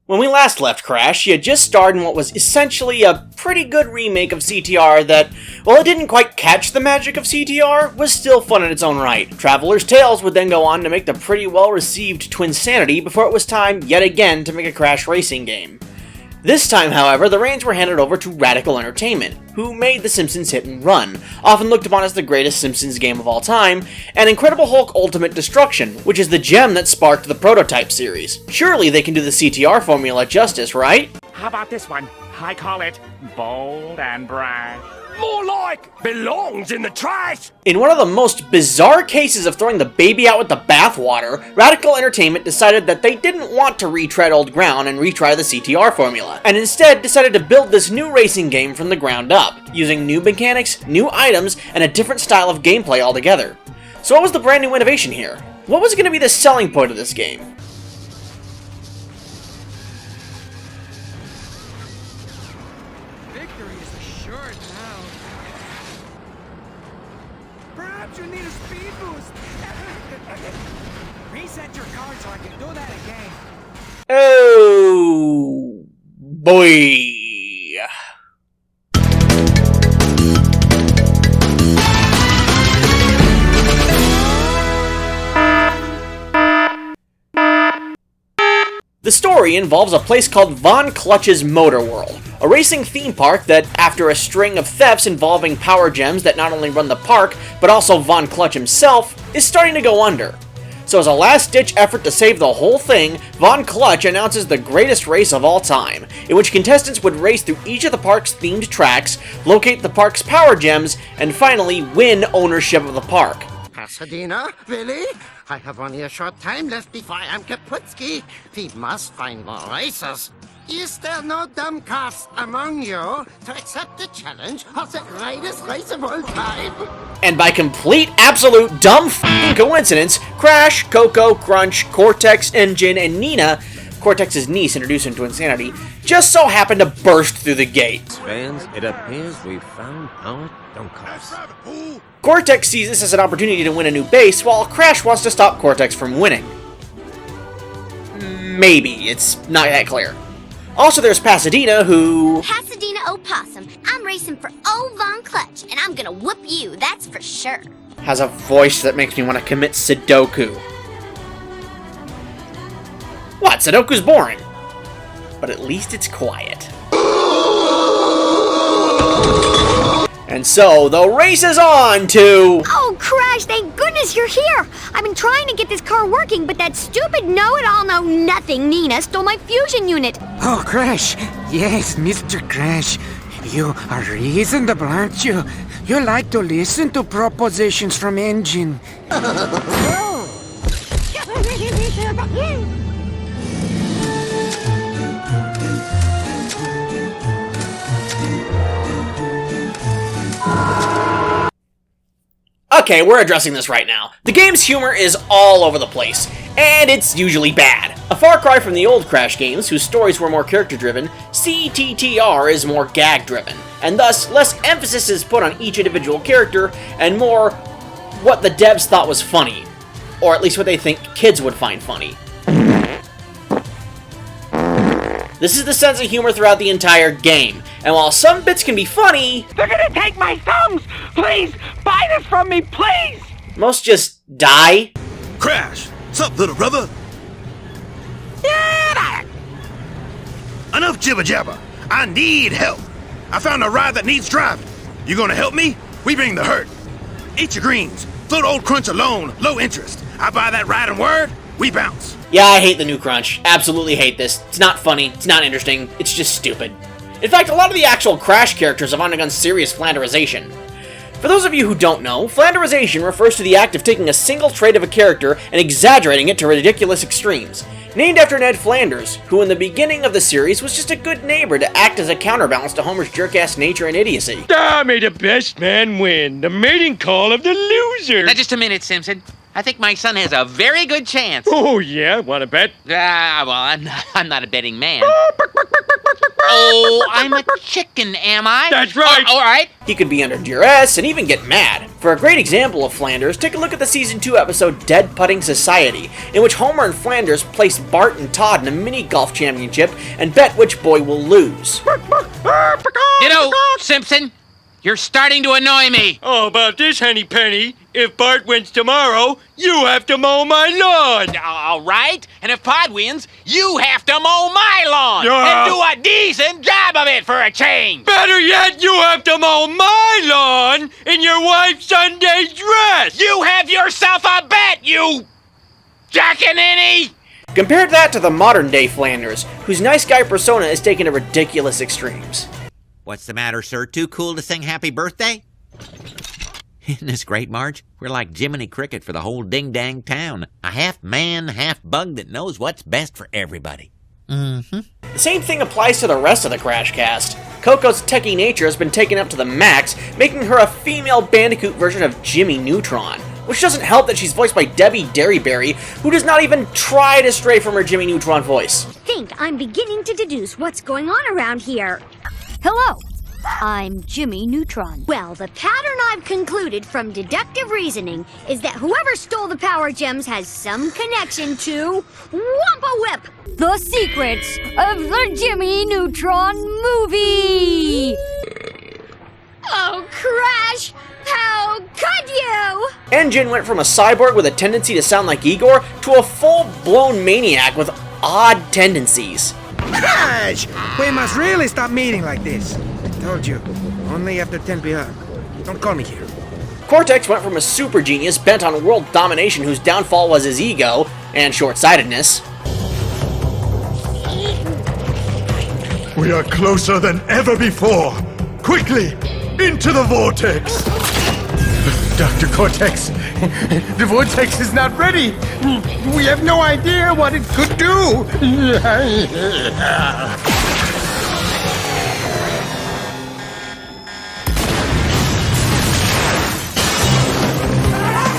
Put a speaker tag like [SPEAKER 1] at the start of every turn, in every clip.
[SPEAKER 1] When we last left Crash, she had just starred in what was essentially a pretty good remake of CTR that, while it didn't quite catch the magic of CTR, was still fun in its own right. Traveler's Tales would then go on to make the pretty well-received Twinsanity before it was time, yet again, to make a Crash racing game. This time, however, the reins were handed over to Radical Entertainment, who made The Simpsons Hit and Run, often looked upon as the greatest Simpsons game of all time, and Incredible Hulk Ultimate Destruction, which is the gem that sparked the Prototype series. Surely they can do the CTR formula justice, right?
[SPEAKER 2] How about this one? I call it Bold and Brash. More like belongs in the trash!
[SPEAKER 1] In one of the most bizarre cases of throwing the baby out with the bathwater, Radical Entertainment decided that they didn't want to retread old ground and retry the CTR formula, and instead decided to build this new racing game from the ground up, using new mechanics, new items, and a different style of gameplay altogether. So what was the brand new innovation here? What was going to be the selling point of this game?
[SPEAKER 3] Perhaps you need a speed boost. Reset your car so I can do that again.
[SPEAKER 1] Oh boy. The story involves a place called Von Clutch's Motor World, a racing theme park that, after a string of thefts involving power gems that not only run the park, but also Von Clutch himself, is starting to go under. So as a last-ditch effort to save the whole thing, Von Clutch announces the greatest race of all time, in which contestants would race through each of the park's themed tracks, locate the park's power gems, and finally win ownership of the park.
[SPEAKER 4] Pasadena? Really? I have only a short time left before I'm Kaputski. We must find more racers. Is there no dumb cast among you to accept the challenge of the greatest race of all time?
[SPEAKER 1] And by complete, absolute, dumb f***ing coincidence, Crash, Coco, Crunch, Cortex, n.gin, and Nina, Cortex's niece introduced into Insanity, just so happened to burst through the gate.
[SPEAKER 5] Fans, it appears we've found our Dunkers.
[SPEAKER 1] Cortex sees this as an opportunity to win a new base, while Crash wants to stop Cortex from winning. Maybe, it's not that clear. Also, there's Pasadena, who...
[SPEAKER 6] Pasadena Opossum, I'm racing for old Von Clutch, and I'm gonna whoop you, that's for sure.
[SPEAKER 1] has a voice that makes me want to commit Sudoku. What? Sudoku's boring. But at least it's quiet. And so, the race is on to...
[SPEAKER 7] Oh, Crash, thank goodness you're here! I've been trying to get this car working, but that stupid know-it-all know-nothing Nina stole my fusion unit.
[SPEAKER 8] Oh, Crash. Yes, Mr. Crash. You are reasonable, aren't you? You like to listen to propositions from n.gin.
[SPEAKER 1] Okay, we're addressing this right now. The game's humor is all over the place, and it's usually bad. A far cry from the old Crash games, whose stories were more character-driven, CTTR is more gag-driven, and thus less emphasis is put on each individual character, and more what the devs thought was funny. Or at least what they think kids would find funny. This is the sense of humor throughout the entire game, and while some bits can be funny...
[SPEAKER 2] They're gonna take my thumbs! Please, buy this from me, please!
[SPEAKER 1] Most just die.
[SPEAKER 9] Crash! Sup, little brother? Enough jibber jabber. I need help. I found a ride that needs driving. You gonna help me? We bring the hurt. Eat your greens. Float old Crunch alone, low interest. I buy that ride and word, we bounce.
[SPEAKER 1] Yeah, I hate the new Crunch. Absolutely hate this. It's not funny, it's not interesting, it's just stupid. In fact, a lot of the actual Crash characters have undergone serious flanderization. For those of you who don't know, flanderization refers to the act of taking a single trait of a character and exaggerating it to ridiculous extremes. Named after Ned Flanders, who in the beginning of the series was just a good neighbor to act as a counterbalance to Homer's jerk-ass nature and idiocy.
[SPEAKER 10] May the best man win. The mating call of the loser.
[SPEAKER 11] Now, just a minute, Simpson. I think my son has a very good chance.
[SPEAKER 10] Oh, yeah? Want to bet?
[SPEAKER 11] Well, I'm not a betting man. Oh, I'm a chicken, am I?
[SPEAKER 10] That's right.
[SPEAKER 11] All right.
[SPEAKER 1] He could be under duress and even get mad. For a great example of Flanders, take a look at the Season 2 episode Dead Putting Society, in which Homer and Flanders place Bart and Todd in a mini-golf championship and bet which boy will lose.
[SPEAKER 11] You know, Simpson, you're starting to annoy me.
[SPEAKER 10] Oh, about this, Henny Penny. If Bart wins tomorrow, you have to mow my lawn.
[SPEAKER 11] All right. And if Pod wins, you have to mow my lawn.
[SPEAKER 10] Yeah.
[SPEAKER 11] And do a decent job of it for a change.
[SPEAKER 10] Better yet, you have to mow my lawn in your wife's Sunday dress.
[SPEAKER 11] You have yourself a bet, you jackaninny.
[SPEAKER 1] Compare that to the modern-day Flanders, whose nice guy persona is taken to ridiculous extremes.
[SPEAKER 12] What's the matter, sir? Too cool to sing happy birthday? Isn't this great, Marge? We're like Jiminy Cricket for the whole ding-dang town. A half man, half bug that knows what's best for everybody.
[SPEAKER 1] The same thing applies to the rest of the Crash cast. Coco's techie nature has been taken up to the max, making her a female Bandicoot version of Jimmy Neutron. Which doesn't help that she's voiced by Debbie Derryberry, who does not even try to stray from her Jimmy Neutron voice.
[SPEAKER 7] Think I'm beginning to deduce what's going on around here. Hello, I'm Jimmy Neutron. Well, the pattern I've concluded from deductive reasoning is that whoever stole the power gems has some connection to Wampa Whip, the secrets of the Jimmy Neutron movie. Oh, Crash! How could you?
[SPEAKER 1] n.gin went from a cyborg with a tendency to sound like Igor to a full-blown maniac with odd tendencies.
[SPEAKER 8] Crash! We must really stop meeting like this. Told you. Only after 10 p.m. Don't call me here.
[SPEAKER 1] Cortex went from a super genius bent on world domination whose downfall was his ego and short-sightedness.
[SPEAKER 9] We are closer than ever before. Quickly, into the vortex. Dr. Cortex, the vortex is not ready. We have no idea what it could do.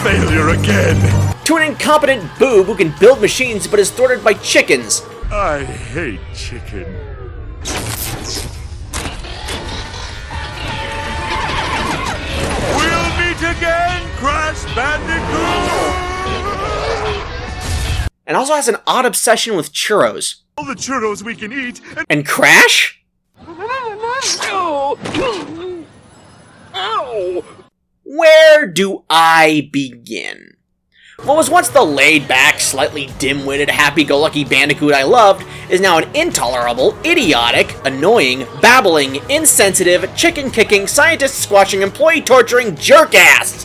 [SPEAKER 9] Failure again.
[SPEAKER 1] To an incompetent boob who can build machines but is thwarted by chickens.
[SPEAKER 9] I hate chicken. We'll meet again, Crash Bandicoot!
[SPEAKER 1] And also has an odd obsession with churros.
[SPEAKER 9] All the churros we can eat
[SPEAKER 1] And Crash? Where do I begin? What was once the laid-back, slightly dim-witted, happy-go-lucky Bandicoot I loved is now an intolerable, idiotic, annoying, babbling, insensitive, chicken-kicking, scientist-squashing, employee-torturing jerk-ass!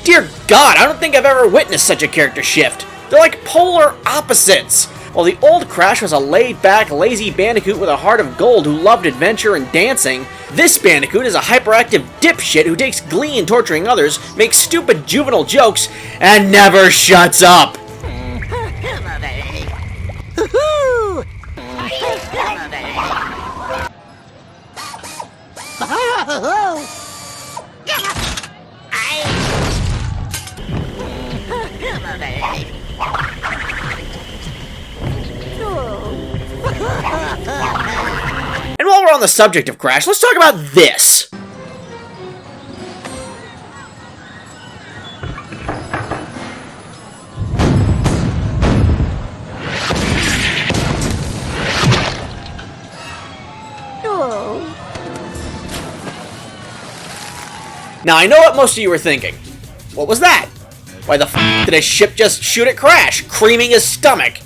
[SPEAKER 1] Dear God, I don't think I've ever witnessed such a character shift. They're like polar opposites. While the old Crash was a laid-back, lazy Bandicoot with a heart of gold who loved adventure and dancing, this Bandicoot is a hyperactive dipshit who takes glee in torturing others, makes stupid juvenile jokes, and never shuts up. And while we're on the subject of Crash, let's talk about this. Now, I know what most of you were thinking. What was that? Why the f*** did a ship just shoot at Crash, creaming his stomach?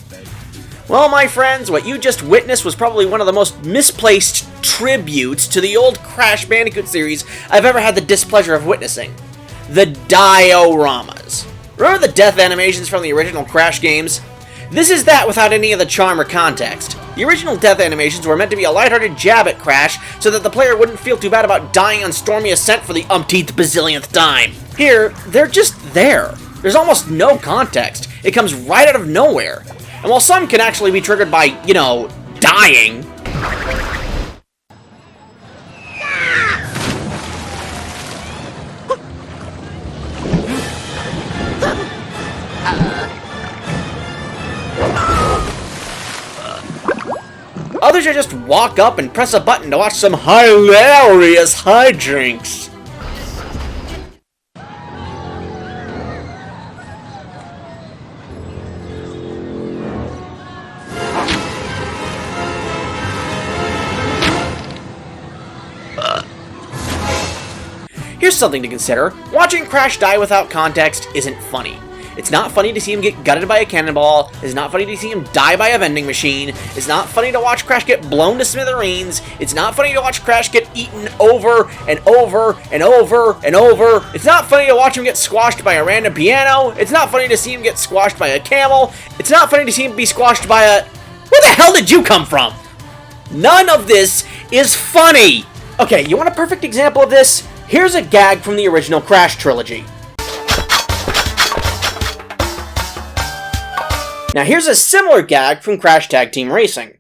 [SPEAKER 1] Well, my friends, what you just witnessed was probably one of the most misplaced tributes to the old Crash Bandicoot series I've ever had the displeasure of witnessing. The dioramas. Remember the death animations from the original Crash games? This is that without any of the charm or context. The original death animations were meant to be a lighthearted jab at Crash so that the player wouldn't feel too bad about dying on Stormy Ascent for the umpteenth bazillionth time. Here, they're just there. There's almost no context. It comes right out of nowhere. And while some can actually be triggered by, you know, dying, others are just walk up and press a button to watch some hilarious hijinks. Here's something to consider. Watching Crash die without context isn't funny. It's not funny to see him get gutted by a cannonball. It's not funny to see him die by a vending machine. It's not funny to watch Crash get blown to smithereens. It's not funny to watch Crash get eaten over and over and over and over. It's not funny to watch him get squashed by a random piano. It's not funny to see him get squashed by a camel. It's not funny to see him be squashed by a... Where the hell did you come from? None of this is funny. Okay, you want a perfect example of this? Here's a gag from the original Crash trilogy. Now here's a similar gag from Crash Tag Team Racing.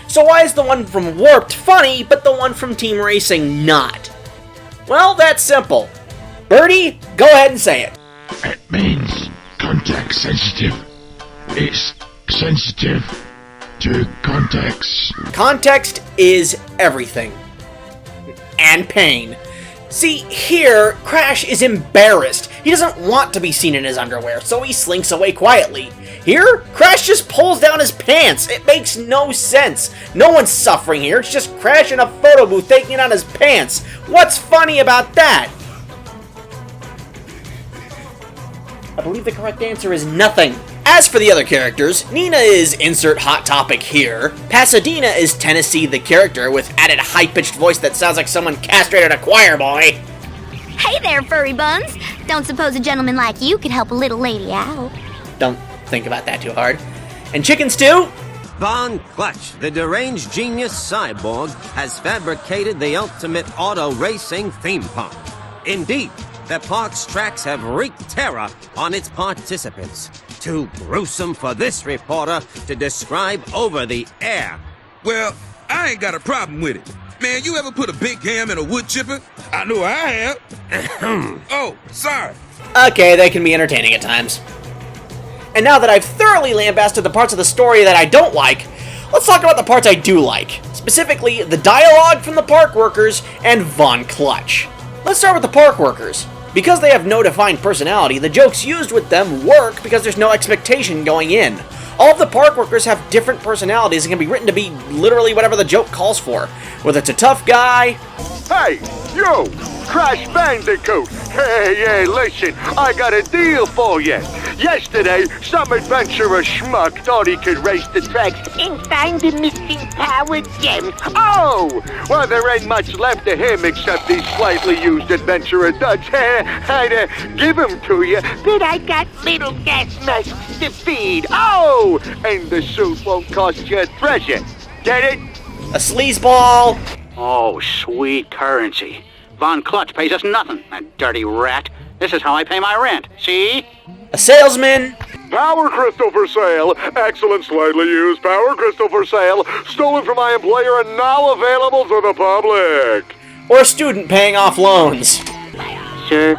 [SPEAKER 1] So why is the one from Warped funny, but the one from Team Racing not? Well, that's simple. Birdie, go ahead and say it.
[SPEAKER 13] It means context sensitive. It's sensitive to context.
[SPEAKER 1] Context is everything. And pain. See, here, Crash is embarrassed. He doesn't want to be seen in his underwear, so he slinks away quietly. Here, Crash just pulls down his pants. It makes no sense. No one's suffering here. It's just Crash in a photo booth taking out his pants. What's funny about that? I believe the correct answer is nothing. As for the other characters, Nina is insert hot topic here. Pasadena is Tennessee the character with added high-pitched voice that sounds like someone castrated a choir boy.
[SPEAKER 6] Hey there, furry buns. Don't suppose a gentleman like you could help a little lady out.
[SPEAKER 1] Don't think about that too hard. And Chicken Stew?
[SPEAKER 5] Von Clutch, the deranged genius cyborg, has fabricated the ultimate auto racing theme park. Indeed, the park's tracks have wreaked terror on its participants. Too gruesome for this reporter to describe over the air.
[SPEAKER 14] Well, I ain't got a problem with it. Man, you ever put a big ham in a wood chipper? I know I have. Oh, sorry.
[SPEAKER 1] Okay, they can be entertaining at times. And now that I've thoroughly lambasted the parts of the story that I don't like, let's talk about the parts I do like. Specifically, the dialogue from the park workers and Von Clutch. Let's start with the park workers. Because they have no defined personality, the jokes used with them work because there's no expectation going in. All of the park workers have different personalities and can be written to be literally whatever the joke calls for. Whether it's a tough guy...
[SPEAKER 15] Hey, you! Crash Bandicoot! Hey, listen, I got a deal for you. Yesterday, some adventurer schmuck thought he could race the tracks and find the missing power gems. Oh! Well, there ain't much left of him except these slightly used adventurer duds. I'd give them to you, but I got little gas masks to feed. Oh! And the suit won't cost you a treasure. Get it?
[SPEAKER 1] A sleazeball!
[SPEAKER 16] Oh, sweet currency. Von Clutch pays us nothing, that dirty rat. This is how I pay my rent, see?
[SPEAKER 1] A salesman!
[SPEAKER 15] Power crystal for sale. Excellent slightly used power crystal for sale. Stolen from my employer and now available to the public.
[SPEAKER 1] Or a student paying off loans.
[SPEAKER 17] Sir,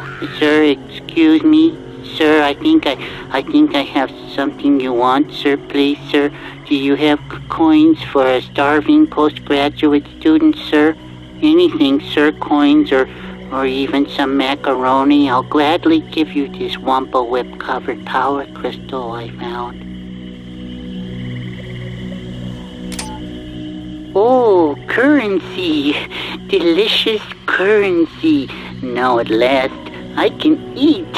[SPEAKER 17] excuse me. Sir, I think I have something you want, sir, please, sir. Do you have coins for a starving postgraduate student, sir? Anything, sir, coins or even some macaroni. I'll gladly give you this Wampa Whip covered power crystal I found. Oh, currency. Delicious currency. Now at last I can eat.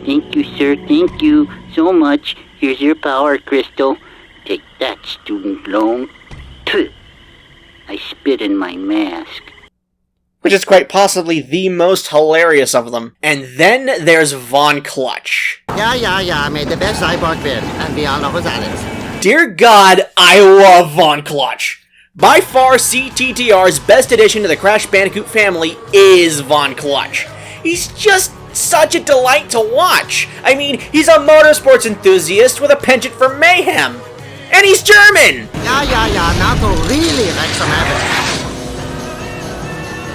[SPEAKER 17] Thank you, sir. Thank you so much. Here's your power crystal. Take that, student loan. I spit in my mask.
[SPEAKER 1] which is quite possibly the most hilarious of them. And then there's Von Clutch.
[SPEAKER 4] Yeah, made the best cyborg bid, and we all know who that is.
[SPEAKER 1] Dear God, I love Von Clutch. By far, CTTR's best addition to the Crash Bandicoot family is Von Clutch. He's just such a delight to watch. I mean, he's a motorsports enthusiast with a penchant for mayhem. And he's German!
[SPEAKER 4] Yeah, now to really wreck some evidence.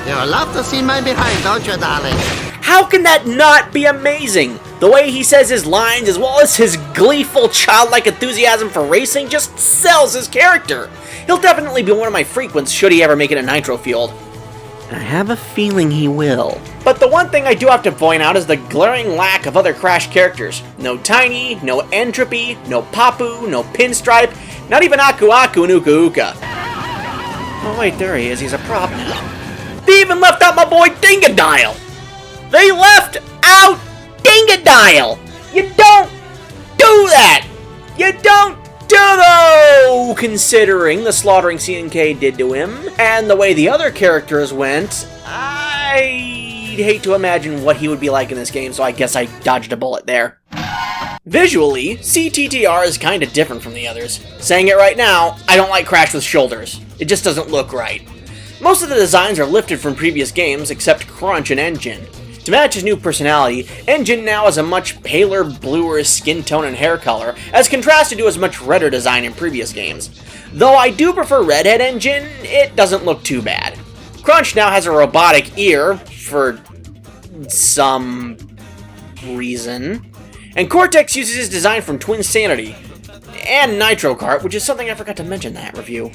[SPEAKER 4] You'll love to see my behind, don't you, darling?
[SPEAKER 1] How can that not be amazing? The way he says his lines, as well as his gleeful, childlike enthusiasm for racing, just sells his character. He'll definitely be one of my frequents should he ever make it a Nitro field. And I have a feeling he will. But the one thing I do have to point out is the glaring lack of other Crash characters. No Tiny, no Entropy, no Papu, no Pinstripe, not even Aku Aku and Uka Uka. Oh wait, there he is, he's a prop now. They even left out my boy Dingadile! They left out Dingadile! You don't do that! You don't do though! Considering the slaughtering CNK did to him, and the way the other characters went, I'd hate to imagine what he would be like in this game, so I guess I dodged a bullet there. Visually, CTTR is kinda different from the others. Saying it right now, I don't like Crash with shoulders. It just doesn't look right. Most of the designs are lifted from previous games, except Crunch and n.gin. To match his new personality, n.gin now has a much paler, bluer skin tone and hair color, as contrasted to his much redder design in previous games. Though I do prefer redhead n.gin, it doesn't look too bad. Crunch now has a robotic ear, for some reason, and Cortex uses his design from Twin Sanity, and Nitro Kart, which is something I forgot to mention in that review.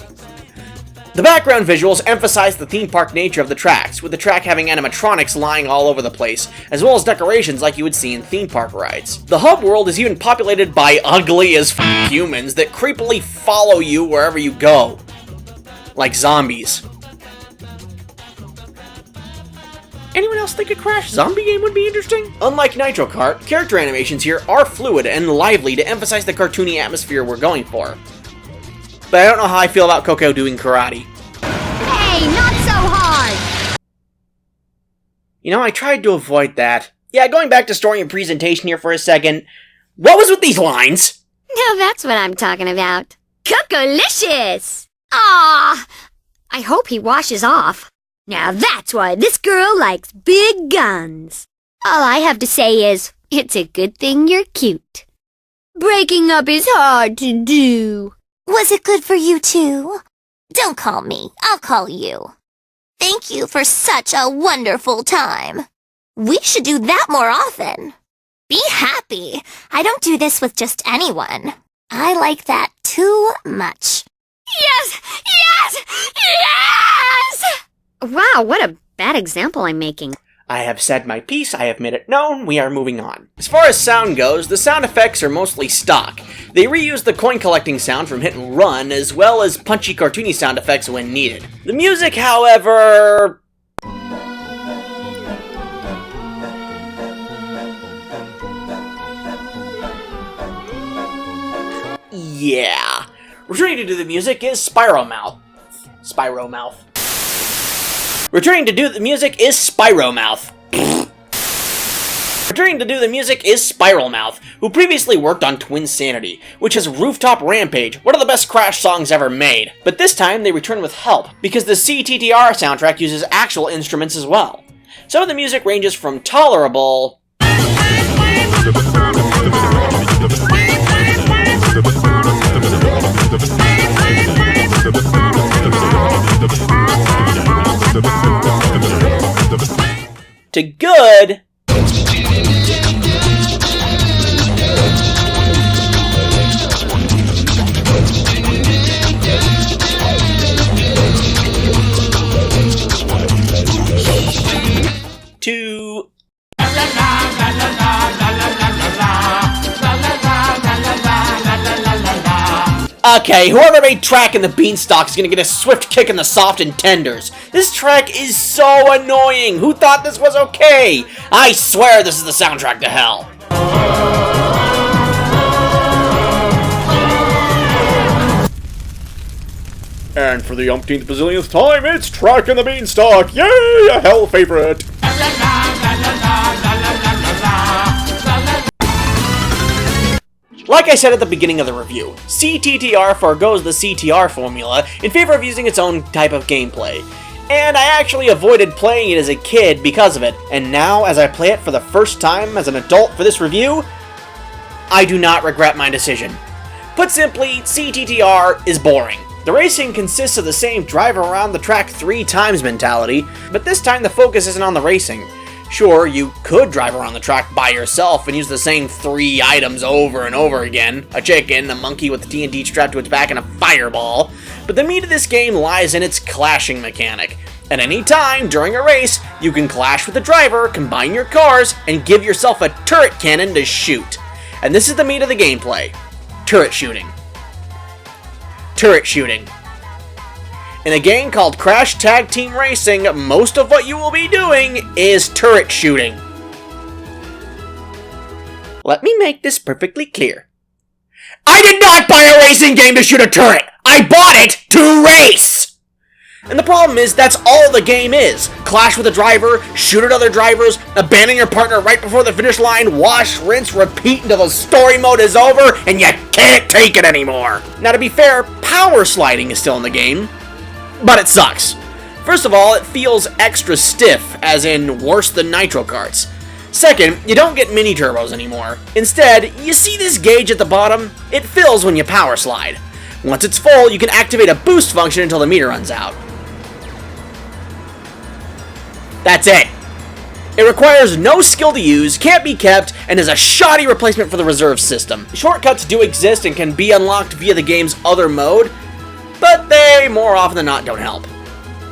[SPEAKER 1] The background visuals emphasize the theme park nature of the tracks, with the track having animatronics lying all over the place, as well as decorations like you would see in theme park rides. The hub world is even populated by ugly as f*** humans that creepily follow you wherever you go. Like zombies. Anyone else think a Crash zombie game would be interesting? Unlike Nitro Kart, character animations here are fluid and lively to emphasize the cartoony atmosphere we're going for. But I don't know how I feel about Coco doing karate.
[SPEAKER 7] Hey, not so hard!
[SPEAKER 1] You know, I tried to avoid that. Yeah, going back to story and presentation here for a second. What was with these lines?
[SPEAKER 7] Now that's what I'm talking about. Cocolicious! Ah, I hope he washes off. Now that's why this girl likes big guns. All I have to say is, it's a good thing you're cute. Breaking up is hard to do.
[SPEAKER 6] Was it good for you too? Don't call me, I'll call you. Thank you for such a wonderful time. We should do that more often. Be happy. I don't do this with just anyone. I like that too much. Yes! Yes! Yes!
[SPEAKER 7] Wow, what a bad example I'm making.
[SPEAKER 1] I have said my piece, I have made it known, we are moving on. As far as sound goes, the sound effects are mostly stock. They reuse the coin collecting sound from Hit and Run, as well as punchy cartoony sound effects when needed. The music, however... yeah. Returning to do the music is Spyromouth. Returning to do the music is Spyromouth. Returning to do the music is Spiralmouth, who previously worked on Twin Sanity, which has Rooftop Rampage, one of the best Crash songs ever made. But this time they return with help, because the CTTR soundtrack uses actual instruments as well. Some of the music ranges from tolerable... to good. To okay, whoever made Track in the Beanstalk is gonna get a swift kick in the soft and tenders. This track is so annoying. Who thought this was okay? I swear this is the soundtrack to hell. And for the umpteenth bazillionth time, it's Track and the Beanstalk! Yay! A hell favorite! Like I said at the beginning of the review, CTTR forgoes the CTR formula in favor of using its own type of gameplay. And I actually avoided playing it as a kid because of it, and now as I play it for the first time as an adult for this review, I do not regret my decision. Put simply, CTTR is boring. The racing consists of the same drive around the track 3 times mentality, but this time the focus isn't on the racing. Sure, you could drive around the track by yourself and use the same 3 items over and over again, a chicken, a monkey with a TNT strapped to its back, and a fireball, but the meat of this game lies in its clashing mechanic. At any time during a race, you can clash with the driver, combine your cars, and give yourself a turret cannon to shoot. And this is the meat of the gameplay. Turret shooting. Turret shooting. In a game called Crash Tag Team Racing, most of what you will be doing is turret shooting. Let me make this perfectly clear. I did not buy a racing game to shoot a turret! I bought it to race! And the problem is, that's all the game is. Clash with a driver, shoot at other drivers, abandon your partner right before the finish line, wash, rinse, repeat until the story mode is over, and you can't take it anymore. Now to be fair, power sliding is still in the game, but it sucks. First of all, it feels extra stiff, as in worse than nitro karts. Second, you don't get mini turbos anymore. Instead, you see this gauge at the bottom? It fills when you power slide. Once it's full, you can activate a boost function until the meter runs out. That's it. It requires no skill to use, can't be kept, and is a shoddy replacement for the reserve system. Shortcuts do exist and can be unlocked via the game's other mode, but they, more often than not, don't help.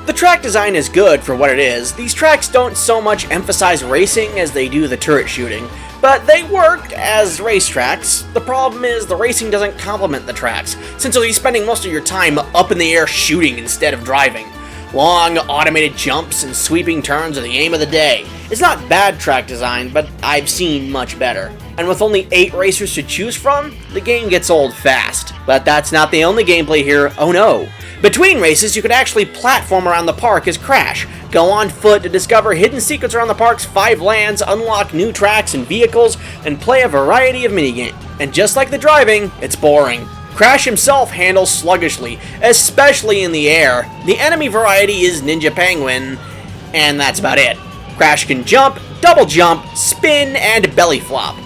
[SPEAKER 1] The track design is good for what it is. These tracks don't so much emphasize racing as they do the turret shooting, but they work as racetracks. The problem is the racing doesn't complement the tracks, since you'll be spending most of your time up in the air shooting instead of driving. Long, automated jumps and sweeping turns are the aim of the day. It's not bad track design, but I've seen much better. And with only 8 racers to choose from, the game gets old fast. But that's not the only gameplay here, oh no. Between races, you could actually platform around the park as Crash, go on foot to discover hidden secrets around the park's 5 lands, unlock new tracks and vehicles, and play a variety of minigames. And just like the driving, it's boring. Crash himself handles sluggishly, especially in the air. The enemy variety is Ninja Penguin, and that's about it. Crash can jump, double jump, spin, and belly flop.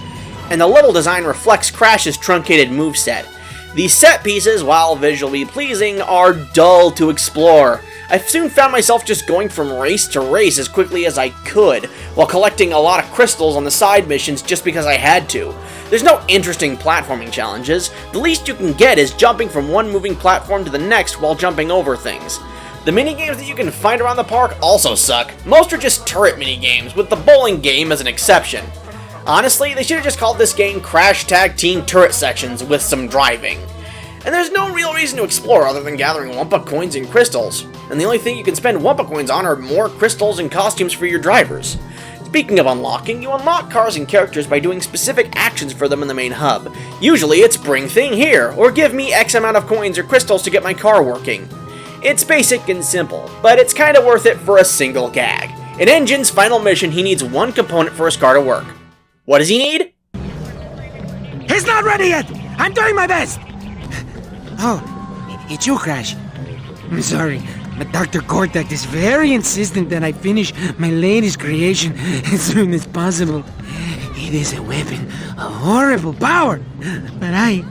[SPEAKER 1] And the level design reflects Crash's truncated moveset. These set pieces, while visually pleasing, are dull to explore. I soon found myself just going from race to race as quickly as I could, while collecting a lot of crystals on the side missions just because I had to. There's no interesting platforming challenges. The least you can get is jumping from one moving platform to the next while jumping over things. The minigames that you can find around the park also suck. Most are just turret minigames, with the bowling game as an exception. Honestly, they should have just called this game Crash Tag Team Turret Sections with some driving. And there's no real reason to explore other than gathering Wumpa coins and crystals. And the only thing you can spend Wumpa coins on are more crystals and costumes for your drivers. Speaking of unlocking, you unlock cars and characters by doing specific actions for them in the main hub. Usually it's bring thing here, or give me X amount of coins or crystals to get my car working. It's basic and simple, but it's kinda worth it for a single gag. In n.gin's final mission, he needs one component for his car to work. What does he need?
[SPEAKER 8] He's not ready yet! I'm doing my best! Oh, it's you, Crash. I'm sorry, but Dr. Cortex is very insistent that I finish my latest creation as soon as possible. It is a weapon of horrible power, but I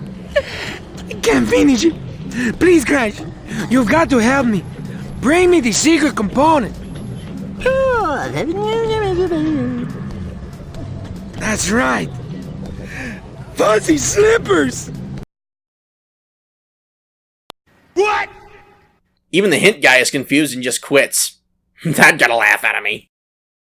[SPEAKER 8] can't finish it. Please, Crash, you've got to help me. Bring me the secret component. That's right. Fuzzy slippers!
[SPEAKER 1] What? Even the hint guy is confused and just quits. That got a laugh out of me.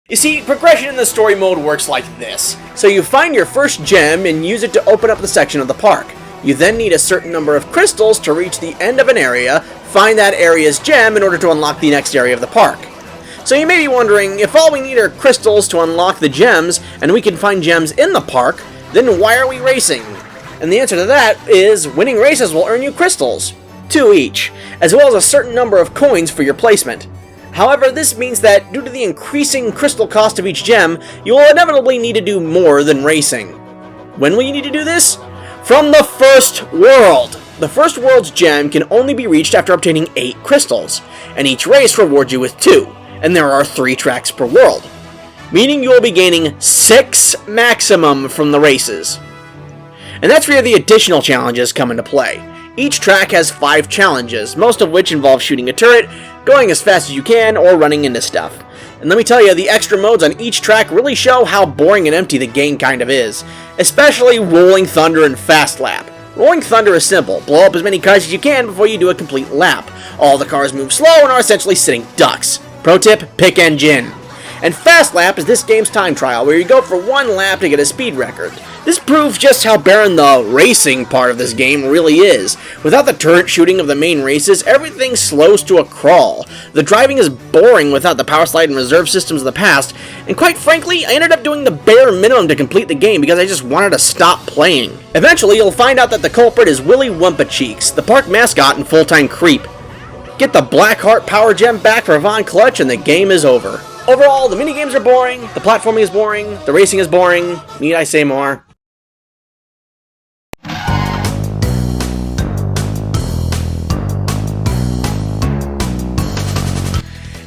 [SPEAKER 1] You see, progression in the story mode works like this. So you find your first gem and use it to open up the section of the park. You then need a certain number of crystals to reach the end of an area, find that area's gem in order to unlock the next area of the park. So you may be wondering, if all we need are crystals to unlock the gems, and we can find gems in the park, then why are we racing? And the answer to that is, winning races will earn you crystals. 2 each, as well as a certain number of coins for your placement. However, this means that due to the increasing crystal cost of each gem, you will inevitably need to do more than racing. When will you need to do this? From the first world! The first world's gem can only be reached after obtaining 8 crystals, and each race rewards you with 2, and there are 3 tracks per world, meaning you will be gaining 6 maximum from the races. And that's where the additional challenges come into play. Each track has 5 challenges, most of which involve shooting a turret, going as fast as you can, or running into stuff. And let me tell you, the extra modes on each track really show how boring and empty the game kind of is, especially Rolling Thunder and Fast Lap. Rolling Thunder is simple. Blow up as many cars as you can before you do a complete lap. All the cars move slow and are essentially sitting ducks. Pro tip, pick n.gin. And Fast Lap is this game's time trial, where you go for 1 lap to get a speed record. This proves just how barren the racing part of this game really is. Without the turret shooting of the main races, everything slows to a crawl. The driving is boring without the power slide and reserve systems of the past, and quite frankly, I ended up doing the bare minimum to complete the game because I just wanted to stop playing. Eventually, you'll find out that the culprit is Willy Wumpacheeks, the park mascot and full-time creep. Get the Blackheart Power Gem back for Von Clutch and the game is over. Overall, the minigames are boring, the platforming is boring, the racing is boring. Need I say more?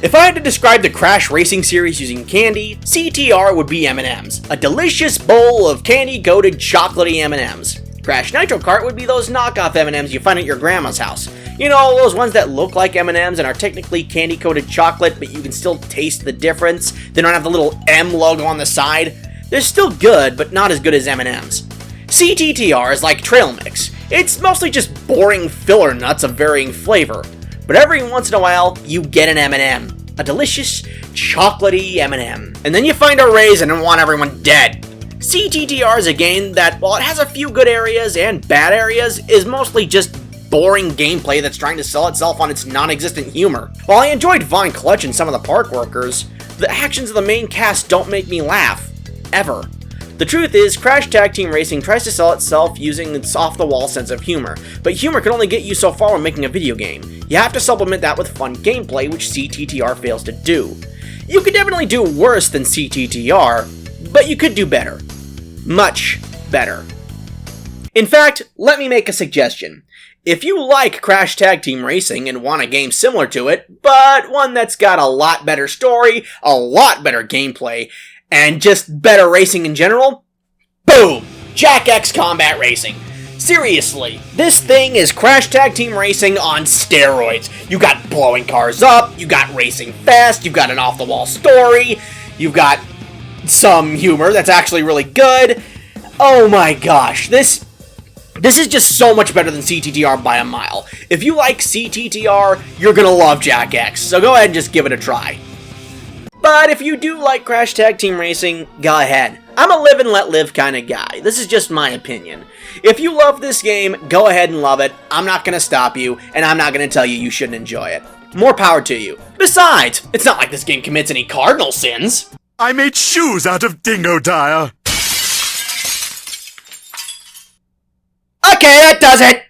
[SPEAKER 1] If I had to describe the Crash Racing series using candy, CTR would be M&Ms. A delicious bowl of candy-coated chocolatey M&Ms. Crash Nitro Kart would be those knockoff M&Ms you find at your grandma's house. You know, those ones that look like M&Ms and are technically candy-coated chocolate, but you can still taste the difference. They don't have the little M logo on the side. They're still good, but not as good as M&Ms. CTTR is like trail mix. It's mostly just boring filler nuts of varying flavor. But every once in a while, you get an M&M. A delicious, chocolatey M&M. And then you find a raisin and want everyone dead. CTTR is a game that, while it has a few good areas and bad areas, is mostly just boring gameplay that's trying to sell itself on its non-existent humor. While I enjoyed Von Clutch and some of the park workers, the actions of the main cast don't make me laugh. Ever. The truth is, Crash Tag Team Racing tries to sell itself using its off-the-wall sense of humor, but humor can only get you so far when making a video game. You have to supplement that with fun gameplay, which CTTR fails to do. You could definitely do worse than CTTR, but you could do better. Much better. In fact, let me make a suggestion. If you like Crash Tag Team Racing and want a game similar to it, but one that's got a lot better story, a lot better gameplay, and just better racing in general, boom! Jack X Combat Racing. Seriously, this thing is Crash Tag Team Racing on steroids. You got blowing cars up, you got racing fast, you've got an off-the-wall story, you've got some humor that's actually really good. Oh my gosh, this is just so much better than CTTR by a mile. If you like CTTR, you're gonna love Jack X, so go ahead and just give it a try. But if you do like Crash Tag Team Racing, go ahead. I'm a live and let live kind of guy. This is just my opinion. If you love this game, go ahead and love it. I'm not gonna stop you, and I'm not gonna tell you you shouldn't enjoy it. More power to you. Besides, it's not like this game commits any cardinal sins.
[SPEAKER 18] I made shoes out of dingo tire.
[SPEAKER 1] Okay, that does it!